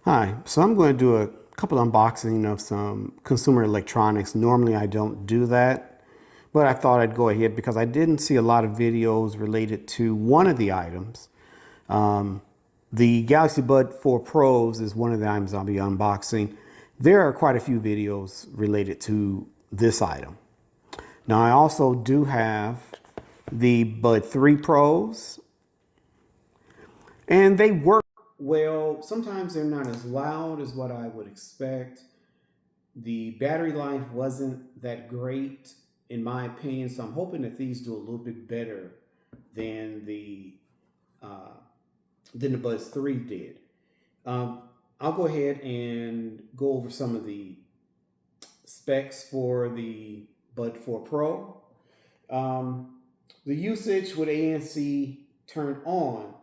Hi, so I'm going to do a couple unboxing of some consumer electronics. Normally I don't do that, but I thought I'd go ahead because I didn't see a lot of videos related to one of the items. Um, the Galaxy Bud 4 Pros is one of the items I'll be unboxing. There are quite a few videos related to this item. Now I also do have the Bud 3 Pros, and they work well. Sometimes they're not as loud as what I would expect. The battery life wasn't that great, in my opinion, so I'm hoping that these do a little bit better than uh, the Buds 3 did. Um, I'll go ahead and go over some of the specs for the Bud 4 Pro. Um, the usage with ANC turned on,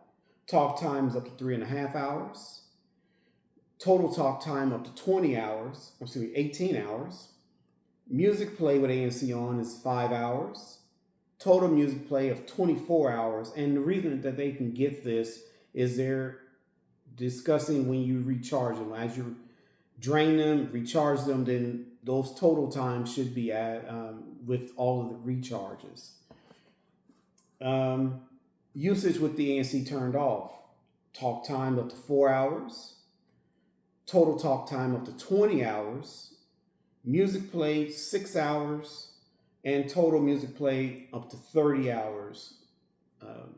talk times up to 3.5 hours. Total talk time up to 20 hours, excuse me, 18 hours. Music play with ANC on is 5 hours. Total music play of 24 hours. And the reason that they can get this is they're discussing when you recharge them. As you drain them, recharge them, then those total times should be at with all of the recharges. Um, Usage with the ANC turned off. Talk time up to 4 hours. Total talk time up to 20 hours. Music play 6 hours, and total music play up to 30 hours um,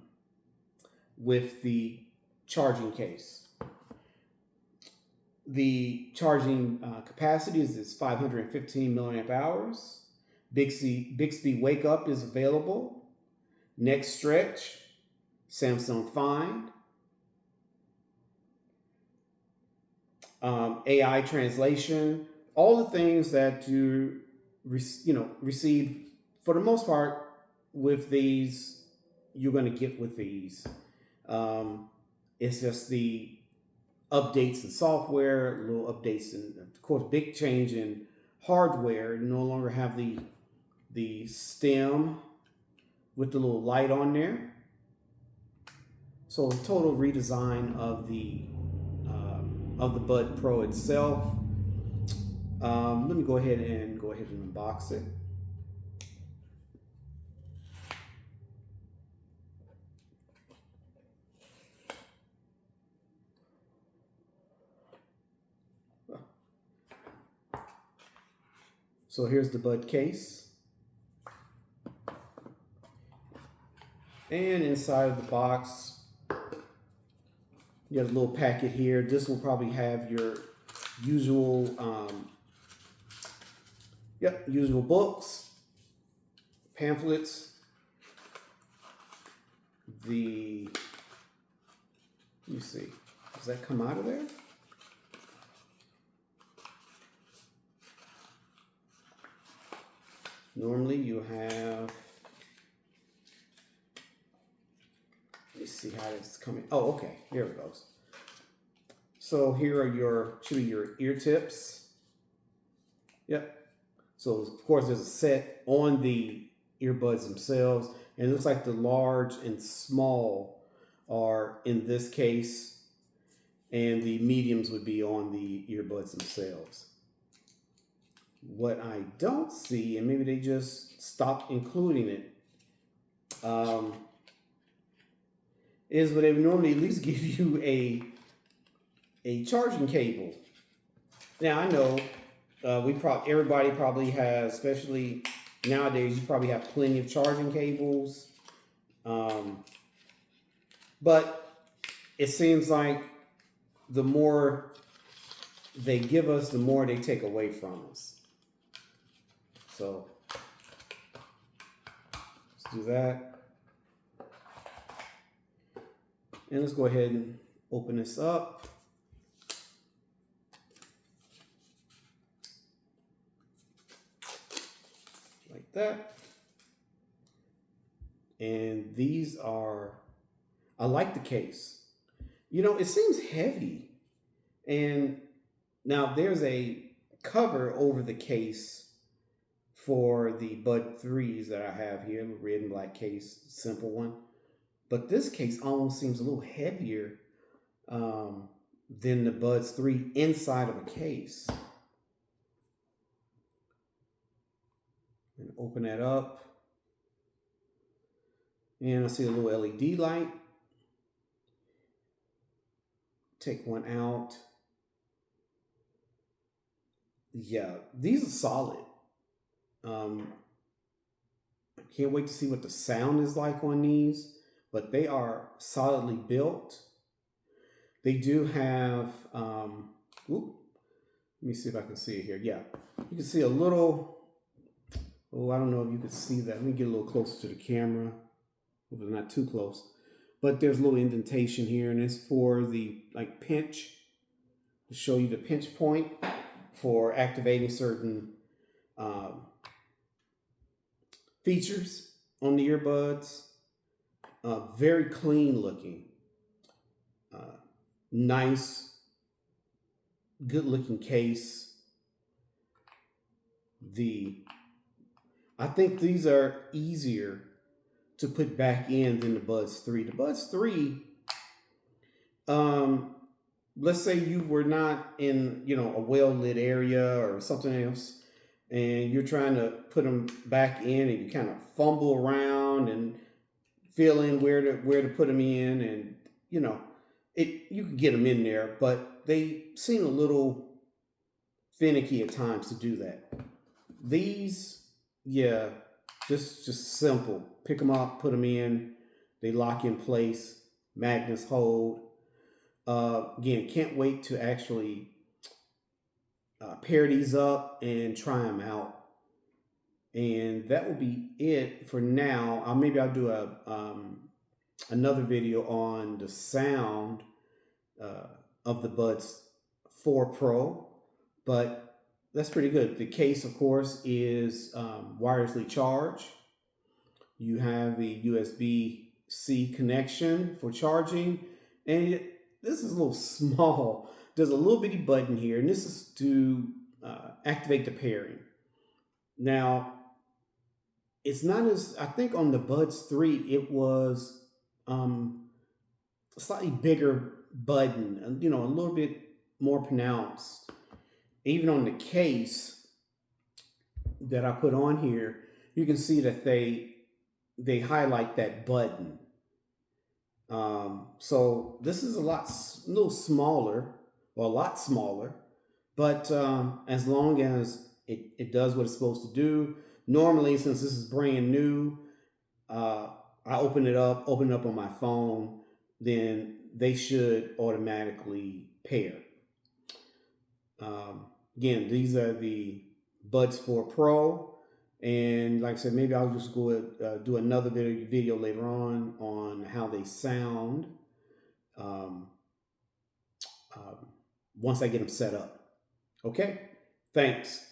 with the charging case. The charging capacity is 515 milliamp hours. Bixby Wake Up is available. Next Stretch, Samsung Find, AI translation, all the things that you receive for the most part with these, you're going to get with these. It's just the updates in software, little updates, and of course, big change in hardware. You no longer have the stem with the little light on there. So a total redesign of the Bud Pro itself. Let me go ahead and unbox it. So here's the Bud case. And inside of the box, you have a little packet here. This will probably have your usual, usual books, pamphlets, let me see, does that come out of there? Normally you have, let me see how it's coming. Oh, okay, here it goes. So here are your ear tips. Yep. So of course there's a set on the earbuds themselves, and it looks like the large and small are in this case, and the mediums would be on the earbuds themselves. What I don't see, and maybe they just stopped including it, is what they would normally at least give you a charging cable. Now I know everybody probably has, especially nowadays, you probably have plenty of charging cables, but it seems like the more they give us, the more they take away from us. So let's do that. And let's go ahead and open this up. Like that. And these are, I like the case. You know, it seems heavy. And now there's a cover over the case for the Bud 3s that I have here, the red and black case, simple one. But this case almost seems a little heavier than the Buds 3 inside of a case. And open that up. And I see a little LED light. Take one out. Yeah, these are solid. I can't wait to see what the sound is like on these, but they are solidly built. They do have, let me see if I can see it here. Yeah, you can see a little, I don't know if you can see that. Let me get a little closer to the camera. Hopefully not too close. But there's a little indentation here, and it's for the pinch, to show you the pinch point for activating certain features on the earbuds. Very clean looking. Nice, good looking case. I think these are easier to put back in than the Buds 3. The Buds 3, let's say you were not in, a well-lit area or something else, and you're trying to put them back in, and you kind of fumble around and feel in where to put them in, and you can get them in there, but they seem a little finicky at times to do that. These, yeah, just simple. Pick them up, put them in. They lock in place. Magnets hold. Again, can't wait to actually pair these up and try them out. And that will be it for now. Maybe I'll do another video on the sound of the Buds 4 Pro, but that's pretty good. The case, of course, is wirelessly charged. You have the USB-C connection for charging, and this is a little small. There's a little bitty button here, and this is to activate the pairing. Now, it's not as, I think on the Buds 3, it was a slightly bigger button, a little bit more pronounced. Even on the case that I put on here, you can see that they highlight that button. So this is a little smaller, or a lot smaller, but as long as it does what it's supposed to do. Normally, since this is brand new, I open it up on my phone, then they should automatically pair. Again, these are the Buds 4 Pro, and like I said, maybe I'll just go do another video later on how they sound once I get them set up. Okay, thanks.